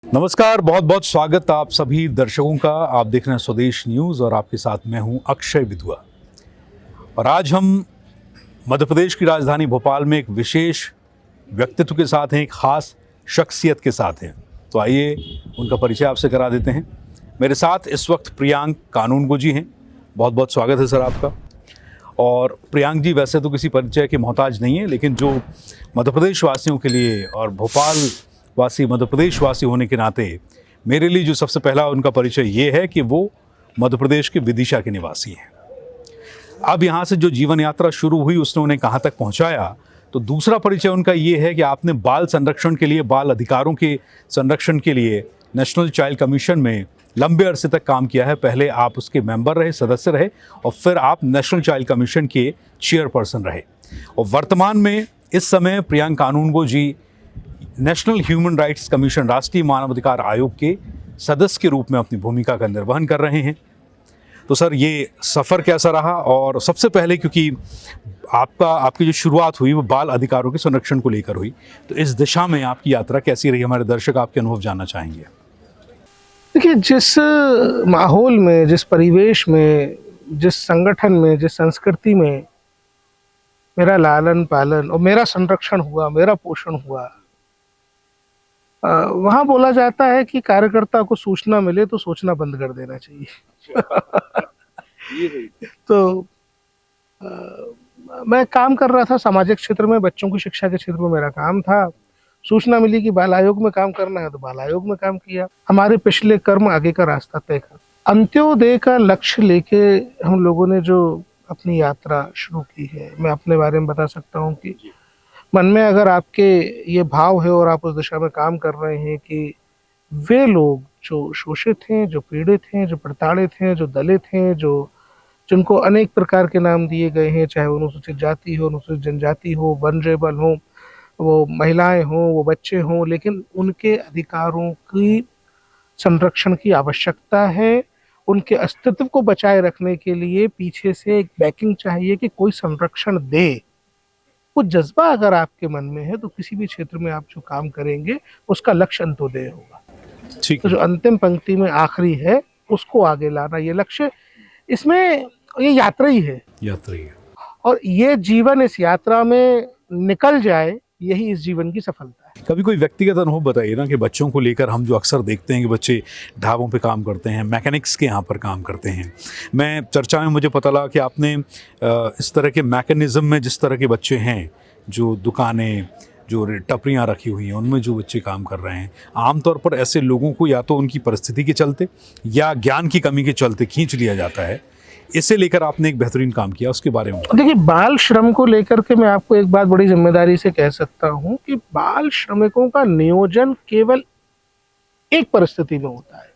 नमस्कार, बहुत बहुत स्वागत आप सभी दर्शकों का। आप देख रहे हैं स्वदेश न्यूज़ और आपके साथ मैं हूं अक्षय विधुआ। और आज हम मध्य प्रदेश की राजधानी भोपाल में एक विशेष व्यक्तित्व के साथ हैं, एक खास शख्सियत के साथ हैं। तो आइए उनका परिचय आपसे करा देते हैं। मेरे साथ इस वक्त प्रियांक कानूनगो जी हैं। बहुत बहुत स्वागत है सर आपका। और प्रियांक जी वैसे तो किसी परिचय के मोहताज नहीं है, लेकिन जो मध्य प्रदेश वासियों के लिए और भोपाल वासी मध्य प्रदेश वासी होने के नाते मेरे लिए जो सबसे पहला उनका परिचय ये है कि वो मध्य प्रदेश के विदिशा के निवासी हैं। अब यहाँ से जो जीवन यात्रा शुरू हुई उसने उन्हें कहाँ तक पहुँचाया, तो दूसरा परिचय उनका ये है कि आपने बाल संरक्षण के लिए, बाल अधिकारों के संरक्षण के लिए नेशनल चाइल्ड कमीशन में लंबे अरसे तक काम किया है। पहले आप उसके मेंबर रहे, सदस्य रहे, और फिर आप नेशनल चाइल्ड कमीशन के चेयरपर्सन रहे। और वर्तमान में इस समय प्रियांक कानूनगो जी नेशनल ह्यूमन राइट्स कमीशन, राष्ट्रीय मानवाधिकार आयोग के सदस्य के रूप में अपनी भूमिका का निर्वहन कर रहे हैं। तो सर, ये सफ़र कैसा रहा? और सबसे पहले, क्योंकि आपकी जो शुरुआत हुई वो बाल अधिकारों के संरक्षण को लेकर हुई, तो इस दिशा में आपकी यात्रा कैसी रही? हमारे दर्शक आपके अनुभव जानना चाहेंगे। देखिए, जिस माहौल में, जिस परिवेश में, जिस संगठन में, जिस संस्कृति में मेरा लालन पालन और मेरा संरक्षण हुआ, मेरा पोषण हुआ, वहाँ बोला जाता है कि कार्यकर्ता को सूचना मिले तो सोचना बंद कर देना चाहिए। तो मैं काम कर रहा था सामाजिक क्षेत्र में, बच्चों की शिक्षा के क्षेत्र में मेरा काम था। सूचना मिली कि बाल आयोग में काम करना है तो बाल आयोग में काम किया। हमारे पिछले कर्म आगे का रास्ता तय कर, अंत्योदय का लक्ष्य लेके हम लोगों ने जो अपनी यात्रा शुरू की है, मैं अपने बारे में बता सकता हूँ कि मन में अगर आपके ये भाव है और आप उस दिशा में काम कर रहे हैं कि वे लोग जो शोषित हैं, जो पीड़ित हैं, जो प्रताड़ित हैं, जो दलित हैं, जिनको अनेक प्रकार के नाम दिए गए हैं, चाहे वो अनुसूचित जाति हो, अनुसूचित जनजाति हो, वनरेबल हो, वो महिलाएं हों, वो बच्चे हों, लेकिन उनके अधिकारों की संरक्षण की आवश्यकता है। उनके अस्तित्व को बचाए रखने के लिए पीछे से एक बैकिंग चाहिए कि कोई संरक्षण दे। वो जज्बा अगर आपके मन में है तो किसी भी क्षेत्र में आप जो काम करेंगे उसका लक्ष्य अंत्योदय होगा। ठीक तो है। जो अंतिम पंक्ति में आखिरी है उसको आगे लाना, ये लक्ष्य, इसमें ये यात्रा ही है। यात्रा ही है। और ये जीवन इस यात्रा में निकल जाए, यही इस जीवन की सफलता है। कभी कोई व्यक्तिगत अनुभव बताइए ना, कि बच्चों को लेकर हम जो अक्सर देखते हैं कि बच्चे ढाबों पे काम करते हैं, मैकेनिक्स के यहाँ पर काम करते हैं। मैं चर्चा में मुझे पता लगा कि आपने इस तरह के मैकेनिज़्म में जिस तरह के बच्चे हैं, जो दुकानें, जो टपरियाँ रखी हुई हैं, उनमें जो बच्चे काम कर रहे हैं, आमतौर पर ऐसे लोगों को या तो उनकी परिस्थिति के चलते या ज्ञान की कमी के चलते खींच लिया जाता है। इसे लेकर आपने एक बेहतरीन काम किया, उसके बारे में। देखिए, बाल श्रम को लेकर के मैं आपको एक बात बड़ी जिम्मेदारी से कह सकता हूँ कि बाल श्रमिकों का नियोजन केवल एक परिस्थिति में होता है,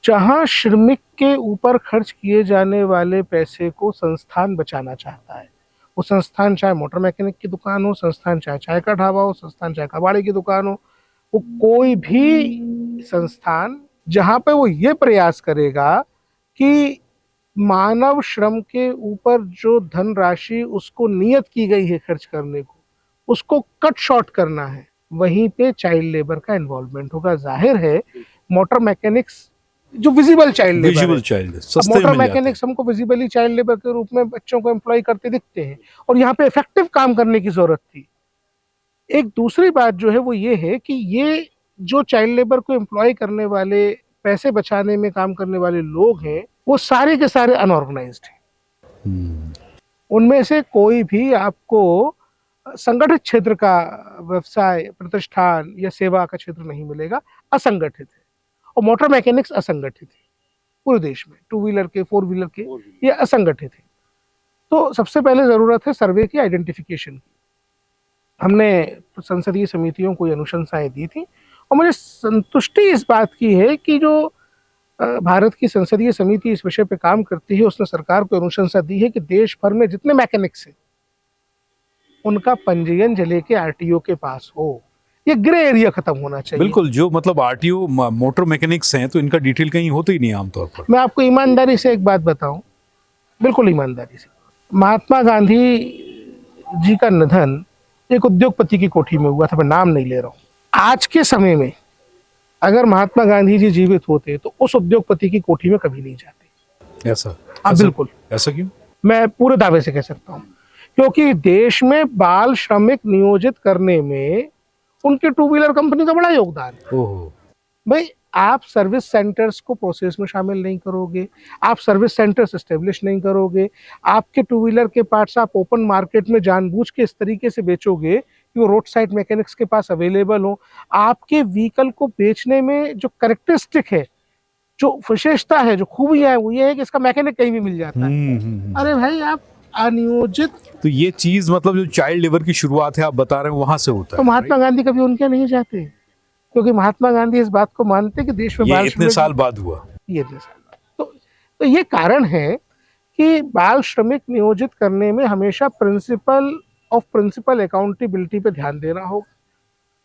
जहां श्रमिक के ऊपर खर्च किए जाने वाले पैसे को संस्थान बचाना चाहता है। वो संस्थान चाहे मोटर मैकेनिक की दुकान हो, संस्थान चाहे चाय का ढाबा हो, संस्थान चाहे कबाड़ी की दुकान हो, वो कोई भी संस्थान जहां पे वो ये प्रयास करेगा कि मानव श्रम के ऊपर जो धनराशि उसको नियत की गई है खर्च करने को, उसको कट शॉर्ट करना है, वहीं पे चाइल्ड लेबर का इन्वॉल्वमेंट होगा। जाहिर है, मोटर मैकेनिक्स जो विजिबल चाइल्ड लेबर विजुअल है, चाइल्ड मोटर मैकेनिक्स हमको विजिबली चाइल्ड लेबर के रूप में बच्चों को एम्प्लॉय करते दिखते हैं, और यहाँ पे इफेक्टिव काम करने की जरूरत थी। एक दूसरी बात जो है वो ये है कि ये जो चाइल्ड लेबर को एम्प्लॉय करने वाले, पैसे बचाने में काम करने वाले लोग हैं, वो सारे के सारे अनऑर्गेनाइज्ड हैं। उनमें से कोई भी आपको संगठित क्षेत्र का व्यवसाय, प्रतिष्ठान या सेवा का क्षेत्र नहीं मिलेगा, असंगठित है। और मोटर मैकेनिक्स असंगठित है पूरे देश में, 2 व्हीलर के, 4 व्हीलर के, ये असंगठित है। तो सबसे पहले जरूरत है सर्वे की, आइडेंटिफिकेशन की। हमने संसदीय समितियों को अनुशंसाएं दी थी, और मुझे संतुष्टि इस बात की है कि जो भारत की संसदीय समिति इस विषय पे काम करती है, उसने सरकार को अनुशंसा दी है कि देश भर में जितने मैकेनिक्स हैं उनका पंजीयन जिले के आरटीओ के पास हो। ये ग्रे एरिया खत्म होना चाहिए। बिल्कुल, जो मतलब आरटीओ मोटर मैकेनिक्स हैं, तो इनका डिटेल कहीं होता ही नहीं आमतौर पर। मैं आपको ईमानदारी से एक बात बताऊं, बिल्कुल ईमानदारी से, महात्मा गांधी जी का निधन एक उद्योगपति की कोठी में हुआ था, मैं नाम नहीं ले रहा हूं। आज के समय में अगर महात्मा गांधी जी जीवित होते तो उस उद्योगपति की कोठी में कभी नहीं जाते। ऐसा बिल्कुल। ऐसा क्यों? मैं पूरे दावे से कह सकता हूँ, क्योंकि देश में बाल श्रमिक नियोजित करने में उनके टू व्हीलर कंपनी का बड़ा योगदान है। ओहो। भाई, आप सर्विस सेंटर्स को प्रोसेस में शामिल नहीं करोगे, आप सर्विस सेंटर्स एस्टेब्लिश नहीं करोगे, आपके टू व्हीलर के पार्ट्स आप ओपन मार्केट में जानबूझ के इस तरीके से बेचोगे कि वो रोड साइड मैकेनिक्स के पास अवेलेबल हो। आपके व्हीकल को बेचने में जो कैरेक्टरिस्टिक है, जो विशेषता है, जो खूबियां है, वो ये है कि इसका मैकेनिक कहीं भी मिल जाता है। अरे भाई, आप अनियोजित। तो ये चीज मतलब जो चाइल्ड लेबर की शुरुआत है आप बता रहे हैं वहां से होता तो है। महात्मा गांधी कभी उनके नहीं जाते, क्योंकि महात्मा गांधी इस बात को मानते कि देश में ये बाल इतने साल बाद हुआ। ये इतने साल बाद। तो ये कारण है कि बाल श्रमिक नियोजित करने में हमेशा प्रिंसिपल अकाउंटेबिलिटी पे ध्यान देना होगा।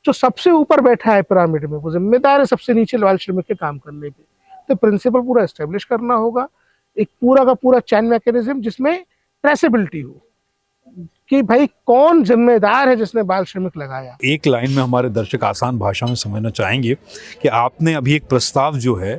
जो सबसे ऊपर बैठा है पिरामिड में, वो जिम्मेदार है सबसे नीचे बाल श्रमिक के काम करने पे। तो प्रिंसिपल पूरा एस्टेब्लिश करना होगा, एक पूरा का पूरा चैन मैकेनिज्म जिसमें ट्रेसेबिलिटी हो कि भाई कौन जिम्मेदार है जिसने बाल श्रमिक लगाया। एक लाइन में हमारे दर्शक आसान भाषा में समझना चाहेंगे कि आपने अभी एक प्रस्ताव जो है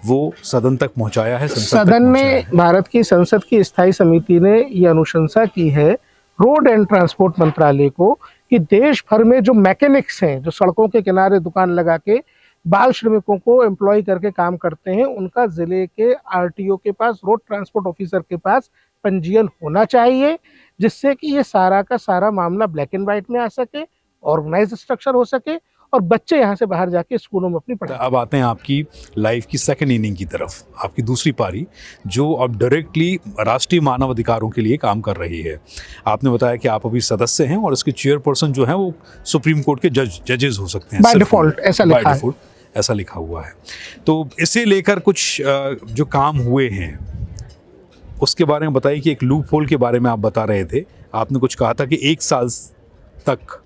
वो सदन तक पहुंचाया है, सदन में भारत की संसद की स्थायी समिति ने ये अनुशंसा की है रोड एंड ट्रांसपोर्ट मंत्रालय को कि देश भर में जो मैकेनिक्स हैं, जो सड़कों के किनारे दुकान लगा के बाल श्रमिकों को एम्प्लॉय करके काम करते हैं, उनका जिले के आरटीओ के पास, रोड ट्रांसपोर्ट ऑफिसर के पास पंजीयन होना चाहिए, जिससे कि ये सारा का सारा मामला ब्लैक एंड व्हाइट में आ सके, ऑर्गेनाइज स्ट्रक्चर हो सके और बच्चे यहाँ से बाहर जाके स्कूलों में अपनी पढ़ाई। अब आते हैं आपकी लाइफ की सेकंड इनिंग की तरफ, आपकी दूसरी पारी जो अब डायरेक्टली राष्ट्रीय मानव अधिकारों के लिए काम कर रही है। आपने बताया कि आप अभी सदस्य हैं और इसके चेयरपर्सन जो हैं वो सुप्रीम कोर्ट के जजेस हो सकते हैं बाय डिफॉल्ट, ऐसा लिखा है। ऐसा लिखा हुआ है। तो इसे लेकर कुछ जो काम हुए हैं उसके बारे में बताइए कि एक लूप होल के बारे में आप बता रहे थे। आपने कुछ कहा था कि 1 साल तक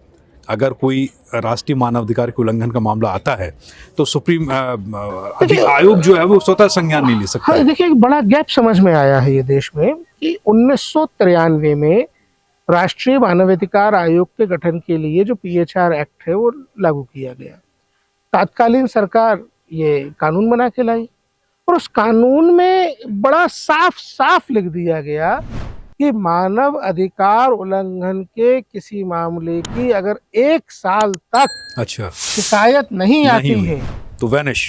अगर कोई राष्ट्रीय मानवाधिकार के उल्लंघन का मामला आता है तो सुप्रीम आयोग जो है वो स्वतः संज्ञान नहीं ले सकता। हाँ, देखिए, एक बड़ा गैप समझ में आया है ये देश में कि 1993 में राष्ट्रीय मानवाधिकार आयोग के गठन के लिए जो PHR एक्ट है वो लागू किया गया। तात्कालीन सरकार ये कानून बना के लाई और उस कानून में बड़ा साफ साफ लिख दिया गया कि मानव अधिकार उल्लंघन के किसी मामले की अगर 1 साल तक शिकायत नहीं आती है तो वैनिश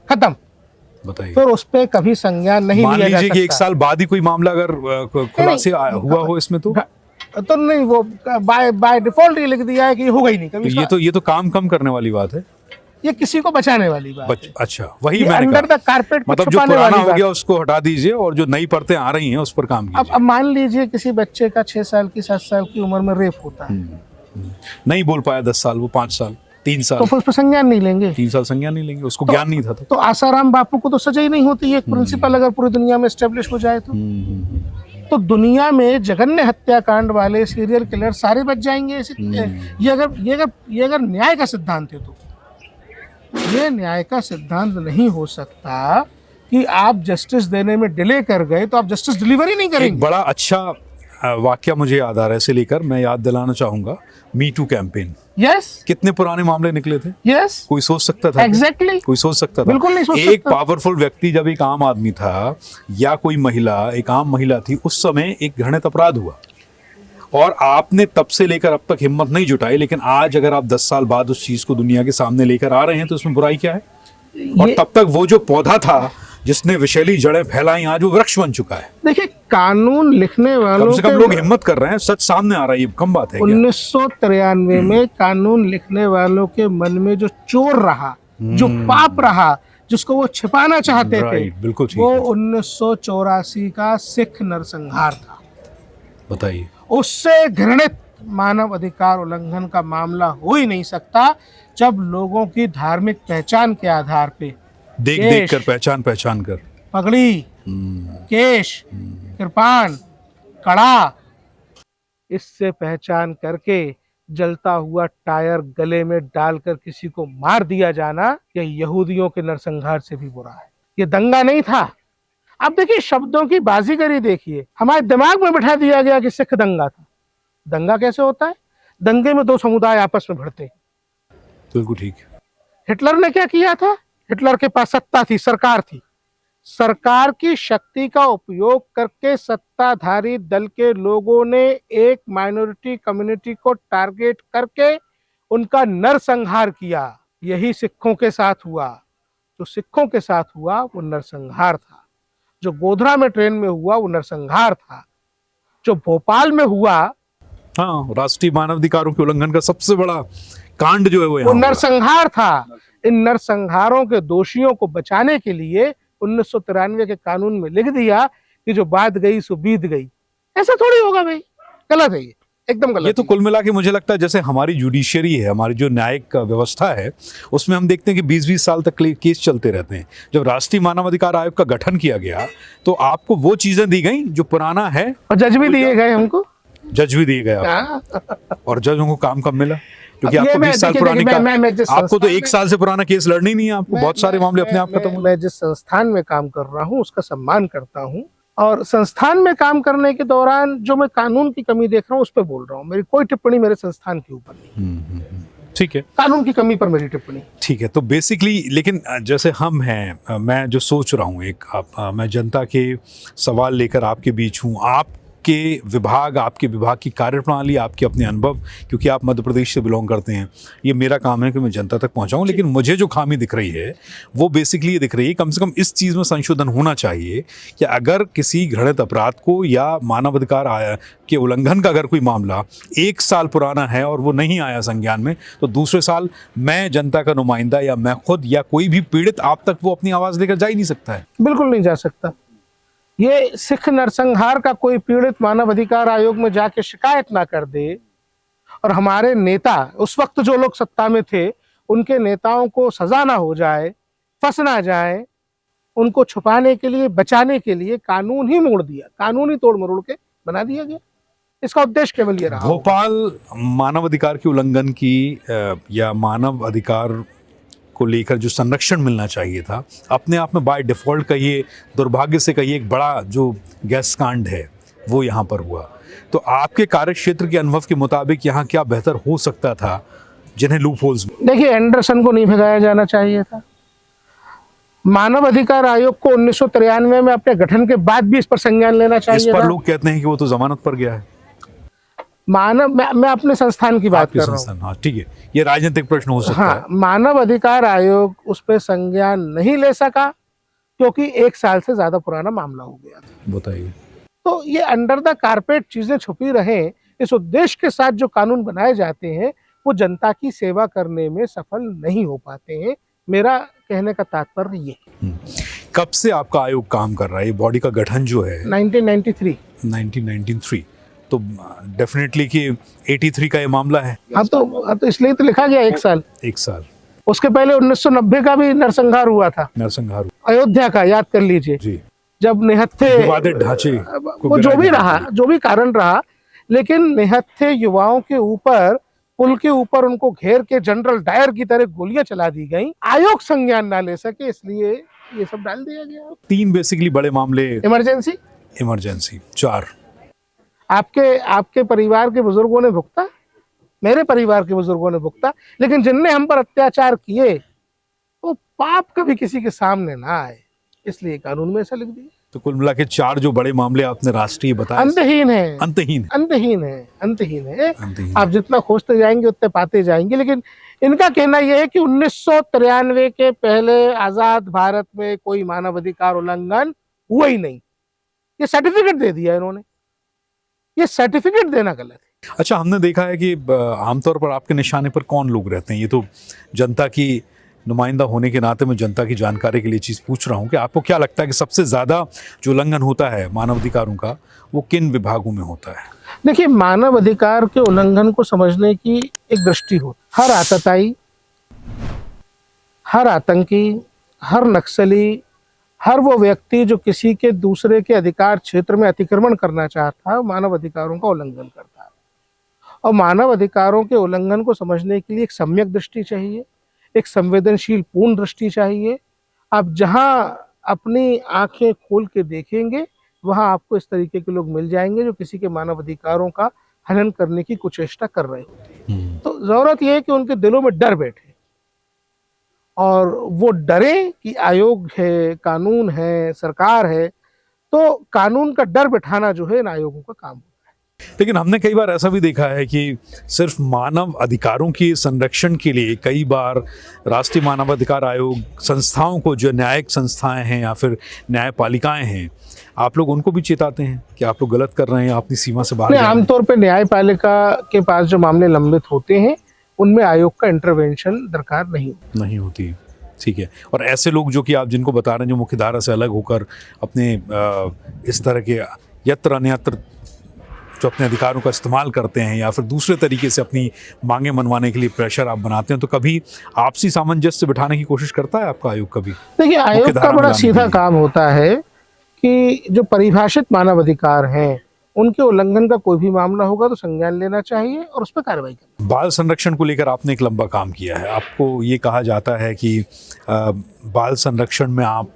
खत्म। बताइए, फिर उस पे कभी संज्ञान नहीं लिया जा सकता। कि 1 साल बाद ही कोई मामला अगर खुलासे हुआ हो इसमें तो नहीं, वो बाय डिफॉल्ट ये लिख दिया है कि होगा ही नहीं कभी। तो ये तो काम कम करने वाली बात है, ये किसी को बचाने वाली बात है। अच्छा, वही मैंने अंडर द कारपेट, मतलब जो पुराना हो गया उसको हटा दीजिए और जो नई परतें आ रही हैं उस पर काम कीजिए। अब मान लीजिए किसी बच्चे का 6 साल की 7 साल की उम्र में रेप होता है, नहीं बोल पाया 10 साल, वो 5 साल 3 साल, तो फिर उस पर संज्ञान नहीं लेंगे। 3 साल संज्ञान नहीं लेंगे, उसको ज्ञान नहीं था तो आसाराम बापू को तो सजा ही नहीं होती है। एक प्रिंसिपल अगर पूरी दुनिया में एस्टेब्लिश हो जाए तो दुनिया में जघन्य हत्याकांड वाले सीरियल किलर सारे बच जाएंगे। ये अगर न्याय का सिद्धांत है तो ये न्याय का सिद्धांत नहीं हो सकता कि आप जस्टिस देने में डिले कर गए तो आप जस्टिस डिलीवर ही नहीं करेंगे। एक बड़ा अच्छा वाक्य मुझे याद आ रहा है, इसे लेकर मैं याद दिलाना चाहूंगा, मी टू कैंपेन। यस, कितने पुराने मामले निकले थे। यस, कोई सोच सकता था? एग्जैक्टली, कोई सोच सकता था? बिल्कुल नहीं सोच सकता। एक पावरफुल व्यक्ति जब एक आम आदमी था या कोई महिला, एक आम महिला थी, उस समय एक घृणित अपराध हुआ और आपने तब से लेकर अब तक हिम्मत नहीं जुटाई, लेकिन आज अगर आप 10 साल बाद उस चीज को दुनिया के सामने लेकर आ रहे हैं तो उसमें बुराई क्या है? और तब तक वो जो पौधा था जिसने विषैली जड़ें फैलाई, आज वो वृक्ष बन चुका है। देखिए, कानून लिखने वालों, कम से कम लोग हिम्मत कर रहे हैं, सच सामने आ रहा है, ये कम बात है। 1993 में कानून लिखने वालों के मन में जो चोर रहा, जो पाप रहा, जिसको वो छिपाना चाहते थे, बिल्कुल वो 1984 का सिख नरसंहार था। बताइए, उससे घृणित मानव अधिकार उल्लंघन का मामला हो ही नहीं सकता जब लोगों की धार्मिक पहचान के आधार पे देख कर पहचान कर पगड़ी, केश, कृपान, कड़ा, इससे पहचान करके जलता हुआ टायर गले में डालकर किसी को मार दिया जाना, यह यहूदियों के नरसंहार से भी बुरा है। ये दंगा नहीं था। अब देखिए, शब्दों की बाजीगरी देखिए। हमारे दिमाग में बैठा दिया गया कि सिख दंगा था। दंगा कैसे होता है? दंगे में 2 समुदाय आपस में भिड़ते हैं। बिल्कुल ठीक। हिटलर ने क्या किया था? हिटलर के पास सत्ता थी, सरकार थी। सरकार की शक्ति का उपयोग करके सत्ताधारी दल के लोगों ने एक माइनॉरिटी कम्युनिटी को टारगेट करके उनका नरसंहार किया। यही सिखों के साथ हुआ। जो सिखों के साथ हुआ वो नरसंहार था। जो गोधरा में ट्रेन में हुआ वो नरसंहार था। जो भोपाल में हुआ हाँ, राष्ट्रीय मानवाधिकारों के उल्लंघन का सबसे बड़ा कांड जो है वो वो यहाँ हुआ। नरसंहार था। इन नरसंहारों के दोषियों को बचाने के लिए 1993 के कानून में लिख दिया कि जो बात गई सो बीत गई। ऐसा थोड़ी होगा भाई, गलत है, ये एकदम गलत ये तो है। कुल मिला के मुझे लगता है जैसे हमारी जुडिशियरी है, हमारी जो न्यायिक व्यवस्था है, उसमें हम देखते हैं कि 20-20 साल तक केस चलते रहते हैं। जब राष्ट्रीय मानवाधिकार आयोग का गठन किया गया तो आपको वो चीजें दी गई जो पुराना है, और जज भी दिए गए हमको। जज भी दिए गए आपको। हाँ। और जजों को काम कब मिला? क्योंकि अब ये आपको मैं- 20 साल देखिए, पुरानी देखिए, का मैं जिस आपको तो संस्थान 1 में- साल से पुराना केस लड़ना ही नहीं है आपको। बहुत सारे मामले अपने आप खत्म हो मैं जिस संस्थान में काम कर रहा हूँ उसका सम्मान करता हूँ, और संस्थान में काम करने के दौरान जो मैं कानून की कमी देख रहा हूँ उस पर बोल रहा हूँ। मेरी कोई टिप्पणी मेरे संस्थान के ऊपर नहीं। ठीक है, कानून की कमी पर मेरी टिप्पणी। ठीक है। तो बेसिकली लेकिन जैसे हम हैं, मैं जो सोच रहा हूँ मैं जनता के सवाल लेकर आपके बीच हूँ। आपके विभाग की कार्यप्रणाली, आपके अपने अनुभव, क्योंकि आप मध्य प्रदेश से बिलोंग करते हैं, ये मेरा काम है कि मैं जनता तक पहुँचाऊँ। लेकिन मुझे जो खामी दिख रही है वो बेसिकली ये दिख रही है, कम से कम इस चीज़ में संशोधन होना चाहिए कि अगर किसी घृणित अपराध को या मानवाधिकार के उल्लंघन का अगर कोई मामला 1 साल पुराना है और वो नहीं आया संज्ञान में, तो दूसरे साल मैं जनता का नुमाइंदा या मैं खुद या कोई भी पीड़ित आप तक वो अपनी आवाज़ लेकर जा ही नहीं सकता है। बिल्कुल नहीं जा सकता। ये सिख नरसंहार का कोई पीड़ित मानव अधिकार आयोग में जाके शिकायत ना कर दे, और हमारे नेता उस वक्त जो लोग सत्ता में थे उनके नेताओं को सजा ना हो जाए, फंस ना जाए, उनको छुपाने के लिए, बचाने के लिए कानून ही मोड़ दिया, कानून ही तोड़ मरोड़ के बना दिया गया। इसका उद्देश्य केवल ये रहा। भोपाल मानवाधिकार के उल्लंघन की या मानव अधिकार को लेकर जो संरक्षण मिलना चाहिए था, अपने आप में बाय डिफॉल्ट कहिए, दुर्भाग्य से कहिए, एक बड़ा जो गैस कांड है वो यहाँ पर हुआ। तो आपके कार्य क्षेत्र के अनुभव के मुताबिक यहाँ क्या बेहतर हो सकता था जिन्हें लूप होल्स? देखिए, एंडरसन को नहीं भगाया जाना चाहिए था। मानव अधिकार आयोग को 1993 में अपने गठन के बाद भी इस पर संज्ञान लेना इस चाहिए पर था। लोग कहते हैं कि वो तो जमानत पर गया है। मैं अपने संस्थान की बात आपके कर रहा हूँ। संस्थान, हाँ ठीक है, ये राजनीतिक प्रश्न हो सकता है। हाँ, मानव अधिकार आयोग उस पर संज्ञान नहीं ले सका क्योंकि 1 साल से ज्यादा पुराना मामला हो गया था। बताइए। तो ये अंडर द कारपेट चीजें छुपी रहें, इस उद्देश्य के साथ जो कानून बनाए जाते हैं वो जनता की सेवा करने में सफल नहीं हो पाते हैं। मेरा कहने का तात्पर्य ये है। कब से आपका आयोग काम कर रहा है? ये बॉडी का गठन जो है 1993, तो डेफिनेटली कि 83 का ये मामला है। अब तो इसलिए तो लिखा गया 1 साल। 1 साल। उसके पहले 1990 का भी नरसंहार हुआ था, नरसंहार अयोध्या का, याद कर लीजिए। जी, जब निहत्थे विवादित ढांचे को वो जो गिराया भी गया। रहा, जो भी कारण रहा, लेकिन निहत्थे युवाओं के ऊपर, पुल के ऊपर उनको घेर के जनरल डायर की तरह गोलियां चला दी गई। आयोग संज्ञान ना ले सके इसलिए ये सब डाल दिया गया। 3 बेसिकली बड़े मामले, इमरजेंसी, 4। आपके परिवार के बुजुर्गों ने भुगता, मेरे परिवार के बुजुर्गों ने भुगता, लेकिन जिनने हम पर अत्याचार किए वो पाप कभी किसी के सामने ना आए, इसलिए कानून में ऐसा लिख दिया। तो कुल मिला के 4 जो बड़े मामले आपने राष्ट्रीय बताए, अंतहीन है, अंतहीन अंतहीन है। अंतहीन। आप जितना खोजते जाएंगे उतने पाते जाएंगे। लेकिन इनका कहना यह है कि 1993 के पहले आजाद भारत में कोई मानवाधिकार उल्लंघन हुआ ही नहीं। ये सर्टिफिकेट दे दिया इन्होंने। ये सर्टिफिकेट देना गलत है। अच्छा, हमने देखा है कि आमतौर पर आपके निशाने पर कौन लोग रहते हैं? ये तो जनता की नुमाइंदा होने के नाते मैं जनता की जानकारी के लिए चीज़ पूछ रहा हूँ कि आपको क्या लगता है कि सबसे ज़्यादा जो उल्लंघन होता है मानवाधिकारों का वो किन विभागों में होता है? देखिए, मानव अधिकार के उल्लंघन को समझने की एक दृष्टि हो। हर आतताई, हर आतंकी, हर नक्सली, हर वो व्यक्ति जो किसी के दूसरे के अधिकार क्षेत्र में अतिक्रमण करना चाहता है, मानव अधिकारों का उल्लंघन करता है। और मानव अधिकारों के उल्लंघन को समझने के लिए एक सम्यक दृष्टि चाहिए, एक संवेदनशील पूर्ण दृष्टि चाहिए। आप जहां अपनी आंखें खोल के देखेंगे वहां आपको इस तरीके के लोग मिल जाएंगे जो किसी के मानव अधिकारों का हनन करने की कुचेष्टा कर रहे होते हैं। तो जरूरत यह है कि उनके दिलों में डर बैठे और वो डरे कि आयोग है, कानून है, सरकार है, तो कानून का डर बिठाना जो है इन आयोगों का काम है। लेकिन हमने कई बार ऐसा भी देखा है कि सिर्फ मानव अधिकारों के संरक्षण के लिए कई बार राष्ट्रीय मानवाधिकार आयोग संस्थाओं को, जो न्यायिक संस्थाएं हैं या फिर न्यायपालिकाएं हैं, आप लोग उनको भी चेताते हैं कि आप लोग गलत कर रहे हैं, अपनी सीमा से बाहर जा रहे हैं। आमतौर पे न्यायपालिका के पास जो मामले लंबित होते हैं उनमें आयोग का इंटरवेंशन दरकार नहीं होती। ठीक है। और ऐसे लोग जो कि आप जिनको बता रहे हैं, जो मुख्यधारा से अलग होकर अपने इस तरह के यत्र अन्यत्र जो अपने अधिकारों का इस्तेमाल करते हैं या फिर दूसरे तरीके से अपनी मांगे मनवाने के लिए प्रेशर आप बनाते हैं, तो कभी आपसी सामंजस्य बिठाने की कोशिश करता है आपका आयोग? कभी देखिए, आयोग का बड़ा सीधा काम होता है कि जो परिभाषित मानव अधिकार हैं उनके उल्लंघन का कोई भी मामला होगा तो संज्ञान लेना चाहिए और उस पर कार्रवाई करना। बाल संरक्षण को लेकर आपने एक लंबा काम किया है। आपको ये कहा जाता है कि बाल संरक्षण में आप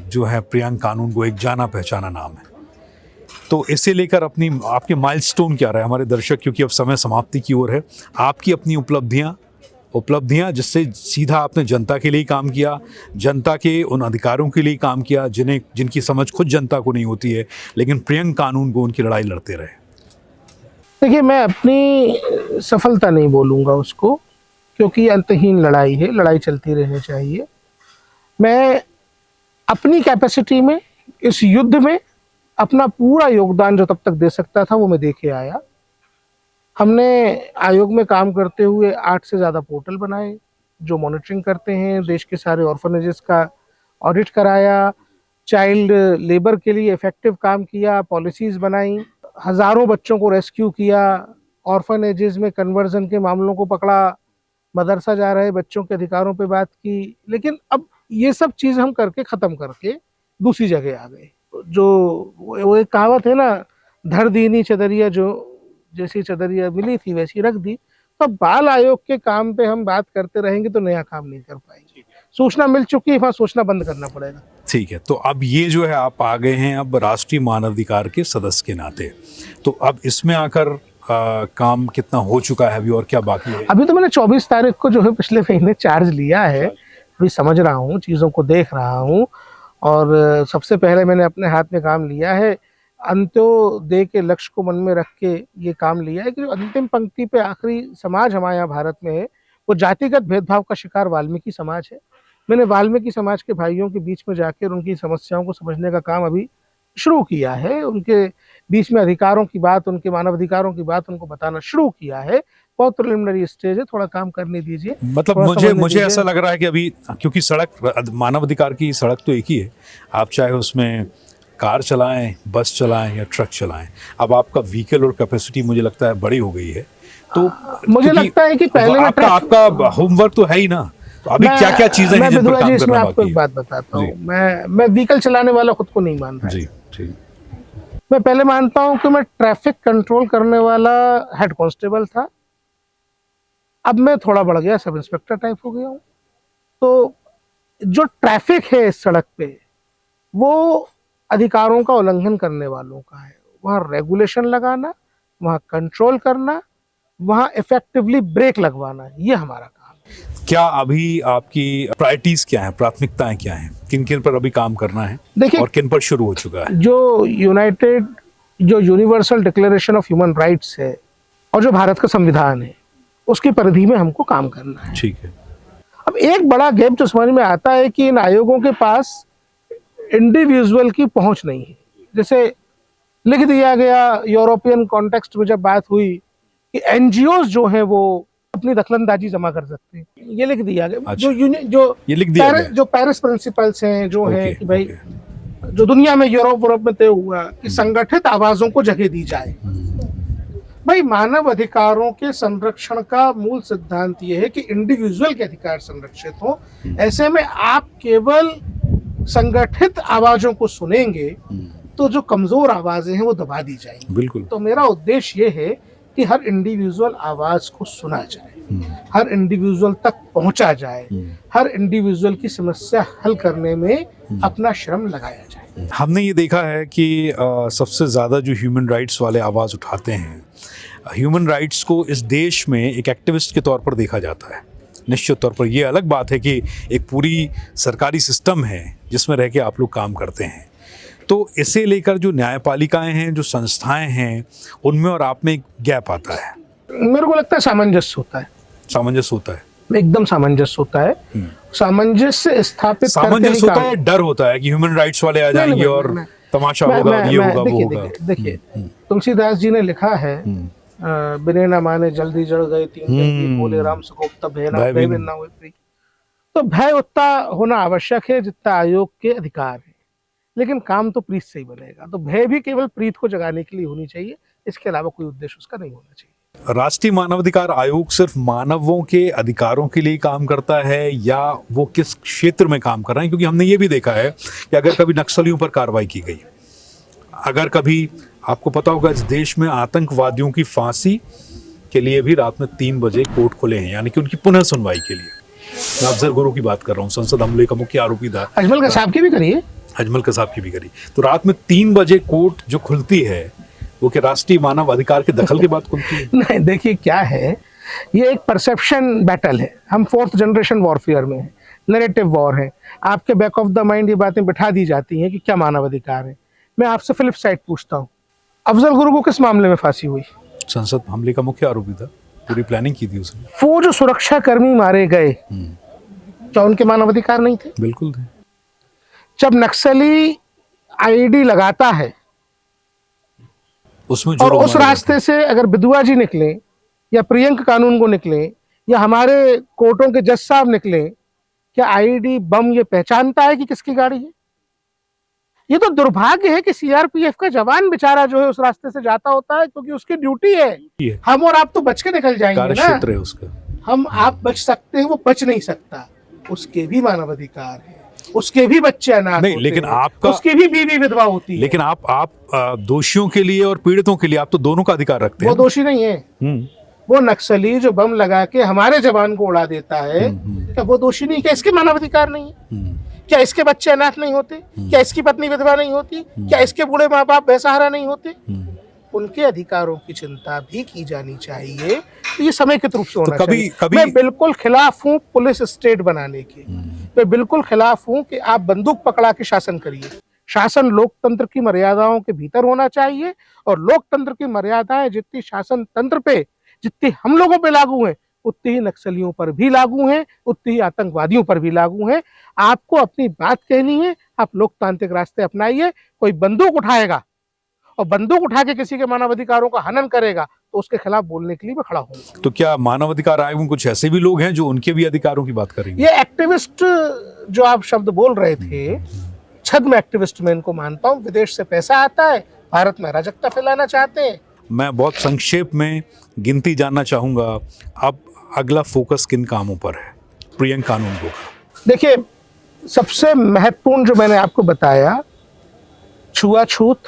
जो है प्रियंक कानून को एक जाना पहचाना नाम है, तो इसे लेकर आपके माइलस्टोन क्या रहे हमारे दर्शक, क्योंकि अब समय समाप्ति की ओर है, आपकी अपनी उपलब्धियां जिससे सीधा आपने जनता के लिए काम किया, जनता के उन अधिकारों के लिए काम किया जिनकी समझ खुद जनता को नहीं होती है, लेकिन प्रियंक कानून को उनकी लड़ाई लड़ते रहे। देखिए, मैं अपनी सफलता नहीं बोलूँगा उसको, क्योंकि अंतहीन लड़ाई है, लड़ाई चलती रहनी चाहिए। मैं अपनी कैपेसिटी में इस युद्ध में अपना पूरा योगदान जो तब तक दे सकता था वो मैं दे के आया। हमने आयोग में काम करते हुए 8 से ज़्यादा पोर्टल बनाए जो मॉनिटरिंग करते हैं, देश के सारे ऑर्फनेजेस का ऑडिट कराया, चाइल्ड लेबर के लिए इफेक्टिव काम किया, पॉलिसीज़ बनाई, हज़ारों बच्चों को रेस्क्यू किया, ऑर्फनेजेस में कन्वर्जन के मामलों को पकड़ा, मदरसा जा रहे बच्चों के अधिकारों पे बात की। लेकिन अब ये सब चीज़ हम करके ख़त्म करके दूसरी जगह आ गए। जो वो एक कहावत है ना, धर दीनी चदरिया, जो जैसी चदरिया मिली थी वैसी रख दी। तो बाल आयोग के काम पे हम बात करते रहेंगे तो नया काम नहीं कर पाएंगे। सूचना मिल चुकी है, वहाँ सोचना बंद करना पड़ेगा। ठीक है, तो अब ये जो है आप आ गए हैं अब राष्ट्रीय मानवाधिकार के सदस्य के नाते, तो अब इसमें आकर काम कितना हो चुका है अभी और क्या बाकी है? अभी तो मैंने 24 तारीख को जो है पिछले महीने चार्ज लिया है। अभी समझ रहा हूँ, चीज़ों को देख रहा हूँ, और सबसे पहले मैंने अपने हाथ में काम लिया है, अंत्योदय के लक्ष्य को मन में रख के ये काम लिया है कि जो अंतिम पंक्ति पे आखिरी समाज हमारे यहाँ भारत में है वो जातिगत भेदभाव का शिकार वाल्मीकि समाज है। मैंने वाल्मीकि समाज के भाइयों के बीच में जाकर उनकी समस्याओं को समझने का काम अभी शुरू किया है। उनके बीच में अधिकारों की बात, उनके मानव अधिकारों की बात उनको बताना शुरू किया है। बहुत प्रिलिमिनरी स्टेज है, थोड़ा काम करने दीजिए। मतलब मुझे ऐसा लग रहा है कि अभी, क्योंकि सड़क मानव अधिकार की सड़क तो एक ही है, आप चाहे उसमें कार चलाएं, बस चलाएं या ट्रक चलाएं, अब आपका व्हीकल और कैपेसिटी मुझे लगता है बड़ी हो गई है, तो मुझे लगता है कि पहले आपका होमवर्क तो है ही ना, तो अभी क्या क्या चीजें हैं जिन पर काम करना बाकी है? आपको एक बात बताता हूँ, मैं व्हीकल चलाने वाला खुद को नहीं मानता जी। मैं पहले मानता हूँ कि मैं ट्रैफिक कंट्रोल करने वाला हेड कांस्टेबल था, अब मैं थोड़ा बढ़ गया, सब इंस्पेक्टर टाइप हो गया हूँ। तो जो ट्रैफिक है इस सड़क पे वो अधिकारों का उल्लंघन करने वालों का है। वहाँ रेगुलेशन लगाना, वहाँ कंट्रोल करना, वहाँ इफेक्टिवली ब्रेक लगवाना, ये हमारा काम है। क्या अभी आपकी प्रायोरिटीज क्या हैं, प्राथमिकताएं क्या हैं, किन किन पर अभी काम करना है? देखिए, और किन पर शुरू हो चुका है? जो universal declaration of human rights है और जो भारत का संविधान है उसकी परिधि में हमको काम करना है। ठीक है। अब एक बड़ा गैप जो समझ में आता है कि इन आयोगों के पास इंडिविजुअल की पहुंच नहीं है। जैसे लिख दिया गया यूरोपियन कॉन्टेक्स्ट में जब बात हुई कि एनजीओज जो हैं वो अपनी दखलंदाजी जमा कर सकते हैं, ये लिख दिया गया। अच्छा, जो पेरिस प्रिंसिपल्स हैं जो हैं कि भाई जो दुनिया में यूरोप में तय हुआ कि संगठित आवाजों को जगह दी जाए। भाई, मानव अधिकारों के संरक्षण का मूल सिद्धांत ये है कि इंडिविजुअल के अधिकार संरक्षित हो। ऐसे में आप केवल संगठित आवाजों को सुनेंगे तो जो कमजोर आवाजें हैं वो दबा दी जाएंगी। बिल्कुल। तो मेरा उद्देश्य ये है कि हर इंडिविजुअल आवाज को सुना जाए, हर इंडिविजुअल तक पहुंचा जाए, हर इंडिविजुअल की समस्या हल करने में अपना श्रम लगाया जाए। हमने ये देखा है कि सबसे ज़्यादा जो ह्यूमन राइट्स वाले आवाज़ उठाते हैं, ह्यूमन राइट्स को इस देश में एक एक्टिविस्ट के तौर पर देखा जाता है, निश्चित तौर पर ये अलग बात है कि एक पूरी सरकारी सिस्टम है जिसमें रह के आप लोग काम करते हैं, तो इसे लेकर जो न्यायपालिकाएं हैं, जो संस्थाएं हैं, उनमें और आप में एक गैप आता है। मेरे को लगता है सामंजस्य होता है, सामंजस्य होता है, एकदम सामंजस्य होता है। सामंजस्य स्थापित सामंजस्य होता है, डर होता है कि ह्यूमन राइट्स वाले आ जाएंगे और तमाशा होगा, ये होगा, वो होगा। देखिए तुलसीदास जी ने लिखा है, बिने न माने जल्दी जड़ गए तीन जंगी, बोले राम सकोप तब भय ना भय बिन ना होए प्रीत। तो भय उतना होना आवश्यक है जितना आयोग के अधिकार है, लेकिन काम तो प्रीत से ही बनेगा। तो भय भी केवल प्रीत को जगाने के लिए होनी चाहिए, इसके अलावा कोई उद्देश्य उसका नहीं होना चाहिए। राष्ट्रीय मानवाधिकार आयोग सिर्फ मानवों के अधिकारों के लिए काम करता है या वो किस क्षेत्र में काम कर रहे हैं? क्योंकि हमने ये भी देखा है कि अगर कभी नक्सलियों पर कार्रवाई की गई, अगर कभी आपको पता होगा इस देश में आतंकवादियों की फांसी के लिए भी रात में 3 बजे कोर्ट खुले हैं, यानी कि उनकी पुनः सुनवाई के लिए। मैं अफजल गुरु की बात कर रहा हूँ, संसद हमले का मुख्य आरोपी था। अजमल कसाब की भी करिए, अजमल कसाब की भी करी। तो रात में 3 बजे कोर्ट जो खुलती है वो कि राष्ट्रीय मानव अधिकार के दखल के बाद खुलती है? नहीं, देखिए क्या है, ये एक परसेप्शन बैटल है। हम 4th जनरेशन वॉरफेयर में हैं, नैरेटिव वॉर है। आपके बैक ऑफ द माइंड ये बातें बिठा दी जाती हैं कि क्या मानव अधिकार है। मैं आपसे फ्लिप साइड पूछता हूँ, अफजल गुरु को किस मामले में फांसी हुई? संसद हमले का मुख्य आरोपी था, पूरी प्लानिंग की थी उसने। वो जो सुरक्षा कर्मी मारे गए, क्या उनके मानव अधिकार नहीं थे? बिल्कुल थे। जब नक्सली आईडी लगाता है उसमें और उस रास्ते से अगर बिदुआ जी निकले या प्रियंक कानून को निकले या हमारे कोर्टों के जज साहब निकले, क्या आईडी बम ये पहचानता है कि किसकी गाड़ी है? ये तो दुर्भाग्य है कि सीआरपीएफ का जवान बेचारा जो है उस रास्ते से जाता होता है, क्योंकि उसकी ड्यूटी है। हम और आप तो बच के निकल जाएंगे ना, क्षेत्र है उसका। हम आप बच सकते हैं, वो बच नहीं सकता। उसके भी मानव अधिकार है, उसके भी बच्चे अनाथ नहीं, लेकिन आपका, उसकी भी बीवी विधवा होती है। लेकिन आप दोषियों के लिए और पीड़ितों के लिए आप तो दोनों का अधिकार रखते हैं। वो दोषी नहीं है, वो नक्सली जो बम लगा के हमारे जवान को उड़ा देता है, क्या वो दोषी नहीं? क्या इसके मानव अधिकार नहीं है? क्या इसके बच्चे अनाथ नहीं होते? क्या इसकी पत्नी विधवा नहीं होती? क्या इसके बूढ़े माँ बाप बेसहारा नहीं होते? उनके अधिकारों की चिंता भी की जानी चाहिए। तो ये समेकित रूप से होना चाहिए। मैं बिल्कुल खिलाफ हूँ पुलिस स्टेट बनाने के, मैं बिल्कुल खिलाफ हूँ कि आप बंदूक पकड़ा के शासन करिए। शासन लोकतंत्र की मर्यादाओं के भीतर होना चाहिए, और लोकतंत्र की मर्यादाएं जितनी शासन तंत्र पे, जितनी हम लोगों पे लागू हैं, उतनी ही नक्सलियों पर भी लागू हैं, उतनी ही आतंकवादियों पर भी लागू हैं। आपको अपनी बात कहनी है, आप लोकतांत्रिक रास्ते अपनाइए। कोई बंदूक उठाएगा और बंदूक उठा के किसी के मानवाधिकारों का हनन करेगा तो उसके खिलाफ बोलने के लिए मैं खड़ा हूँ। तो क्या मानवाधिकार आयोग में कुछ ऐसे भी लोग हैं जो उनके भी अधिकारों की बात करेंगे? ये एक्टिविस्ट जो आप शब्द बोल रहे थे, छद्म एक्टिविस्ट मैं इनको मानता हूँ। विदेश से पैसा आता है, भारत में अराजकता फैलाना चाहते हैं। मैं बहुत संक्षेप में गिनती जानना चाहूंगा, अब अगला फोकस किन कामों पर है प्रियंक कानून को? देखिए, सबसे महत्वपूर्ण जो मैंने आपको बताया, छुआछूत,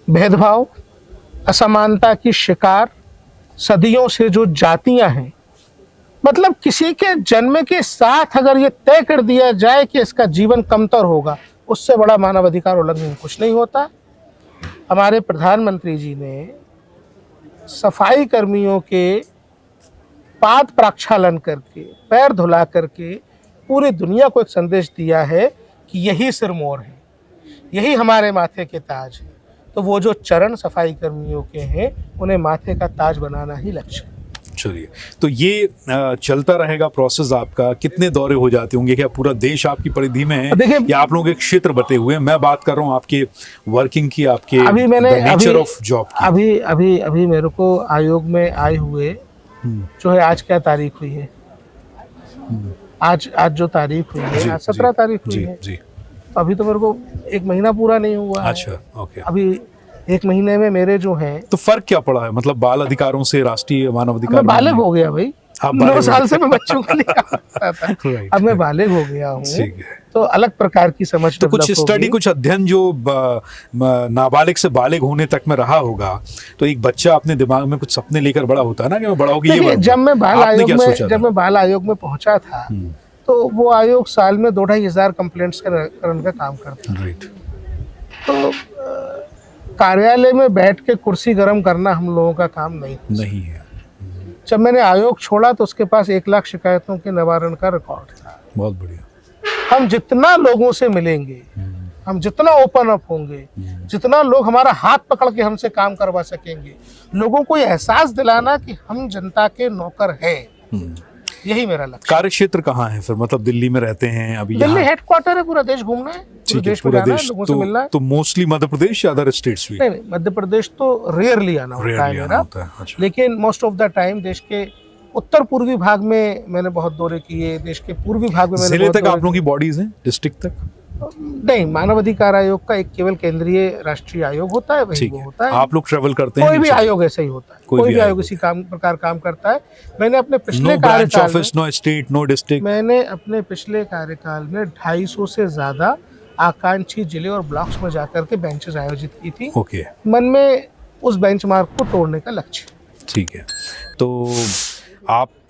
भेदभाव, असमानता की शिकार, सदियों से जो जातियां हैं, मतलब किसी के जन्म के साथ अगर ये तय कर दिया जाए कि इसका जीवन कमतर होगा, उससे बड़ा मानवाधिकार उल्लंघन कुछ नहीं होता। हमारे प्रधानमंत्री जी ने सफाई कर्मियों के पाद प्रक्षालन करके, पैर धुला करके पूरी दुनिया को एक संदेश दिया है कि यही सिरमौर है, यही हमारे माथे के ताज है। तो वो जो चरण सफाई कर्मियों के हैं, उन्हें माथे का ताज बनाना ही लक्ष्य है। चलिए, तो ये चलता रहेगा प्रोसेस आपका? कितने दौरे हो जाते होंगे? क्या पूरा देश आपकी परिधि में है देखिए, या आप लोग एक क्षेत्र बटे हुए हैं? मैं बात कर रहा हूँ आपके वर्किंग की, आपके अभी मैंने नेचर ऑफ जॉब की। अभी मेरे को आयोग में आए हुए जो है, आज क्या तारीख हुई है? आज जो तारीख हुई है, आज 17 तारीख हुई है। तो अभी तो मेरे को 1 महीना पूरा नहीं हुआ। अच्छा, ओके। अभी 1 महीने में मेरे जो हैं, तो फर्क क्या पड़ा है, मतलब बाल अधिकारों से राष्ट्रीय मानवाधिकार? मैं बालिग हो गया भाई, 9 साल से मैं बच्चों के लिए काम करता था। अब मैं बालिग हो गया हूँ, तो अलग प्रकार की समझ। तो कुछ स्टडी, कुछ अध्ययन जो नाबालिग से बालिग होने तक में रहा होगा, तो एक बच्चा अपने दिमाग में कुछ सपने लेकर बड़ा होता है ना कि मैं बड़ा होकर ये बनूंगा। जब मैं बाल आयोग में पहुंचा था, तो वो आयोग साल में 2-2.5 हजार कंप्लेंट्स करने का काम करता है। तो कार्यालय में बैठ के कुर्सी गर्म करना हम लोगों का काम नहीं है। जब मैंने आयोग छोड़ा तो उसके पास 1 लाख शिकायतों के निवारण का रिकॉर्ड था। बहुत बढ़िया। हम जितना लोगों से मिलेंगे, हम जितना ओपन अप होंगे, जितना लोग हमारा हाथ पकड़ के हमसे काम करवा सकेंगे, लोगों को ये एहसास दिलाना कि हम जनता के नौकर हैं, यही मेरा लक्ष्य। कार्य क्षेत्र कहाँ है फिर, मतलब दिल्ली में रहते हैं अभी? दिल्ली हेडक्वार्टर है, पूरा देश घूमना है, पूरे देश में जाना है, लोगों से मिलना है। तो मोस्टली मध्य प्रदेश या अदर स्टेट्स भी? नहीं, मध्य प्रदेश तो रेयरली आना होता है मेरा, अच्छा। लेकिन मोस्ट ऑफ द टाइम देश के उत्तर पूर्वी भाग में मैंने बहुत दौरे किए, देश के पूर्वी भाग में मैंने जिले तक आप लोगों की बॉडीज हैं, डिस्ट्रिक्ट तक? नहीं, मानव अधिकार आयोग का एक केवल केंद्रीय राष्ट्रीय आयोग होता है, वही वो होता है। आप लोग ट्रेवल करते हैं? कोई भी आयोग ऐसा ही होता है, कोई भी आयोग इसी प्रकार काम करता है। मैंने अपने पिछले कार्यकाल में, नो स्टेट नो डिस्ट्रिक्ट, मैंने अपने पिछले कार्यकाल में 250 से ज्यादा आकांक्षी जिले और ब्लॉक्स में जाकर के बेंचेस आयोजित की थी। ओके। मन में उस बेंचमार्क को तोड़ने का लक्ष्य। ठीक है, तो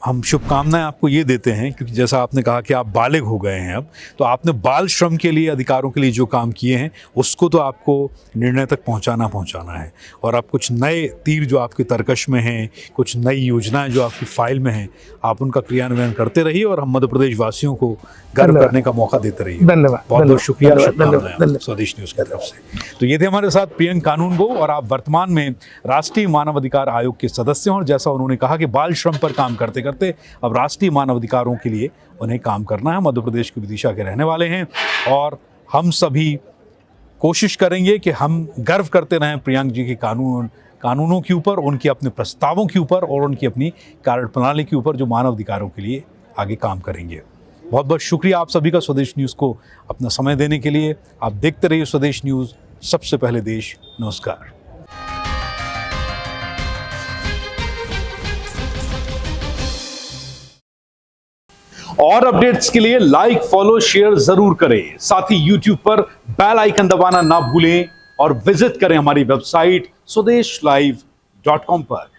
हम शुभकामनाएं आपको ये देते हैं, क्योंकि जैसा आपने कहा कि आप बालिग हो गए हैं अब, तो आपने बाल श्रम के लिए, अधिकारों के लिए जो काम किए हैं उसको तो आपको निर्णय तक पहुंचाना है। और आप कुछ नए तीर जो आपके तरकश में हैं, कुछ नई योजनाएं जो आपकी फाइल में हैं, आप उनका क्रियान्वयन करते रहिए और हम मध्य प्रदेश वासियों को गर्व करने का मौका देते रहिए। धन्यवाद, बहुत बहुत शुक्रिया स्वदेश न्यूज़ की तरफ से। तो ये थे हमारे साथ प्रियंक कानूनगो, और आप वर्तमान में राष्ट्रीय मानव अधिकार आयोग के सदस्य हैं। और जैसा उन्होंने कहा कि बाल श्रम पर काम करते करते अब राष्ट्रीय मानव अधिकारों के लिए उन्हें काम करना है। मध्य प्रदेश के विदिशा के रहने वाले हैं और हम सभी कोशिश करेंगे कि हम गर्व करते रहें प्रियंक जी के कानूनों के ऊपर, उनके अपने प्रस्तावों के ऊपर और उनकी अपनी कार्यप्रणाली के ऊपर जो मानव अधिकारों के लिए आगे काम करेंगे। बहुत बहुत शुक्रिया आप सभी का स्वदेश न्यूज़ को अपना समय देने के लिए। आप देखते रहिए स्वदेश न्यूज़, सबसे पहले देश। नमस्कार। और अपडेट्स के लिए लाइक, फॉलो, शेयर जरूर करें। साथ ही YouTube पर बेल आइकन दबाना ना भूलें और विजिट करें हमारी वेबसाइट swedeshlive.com पर।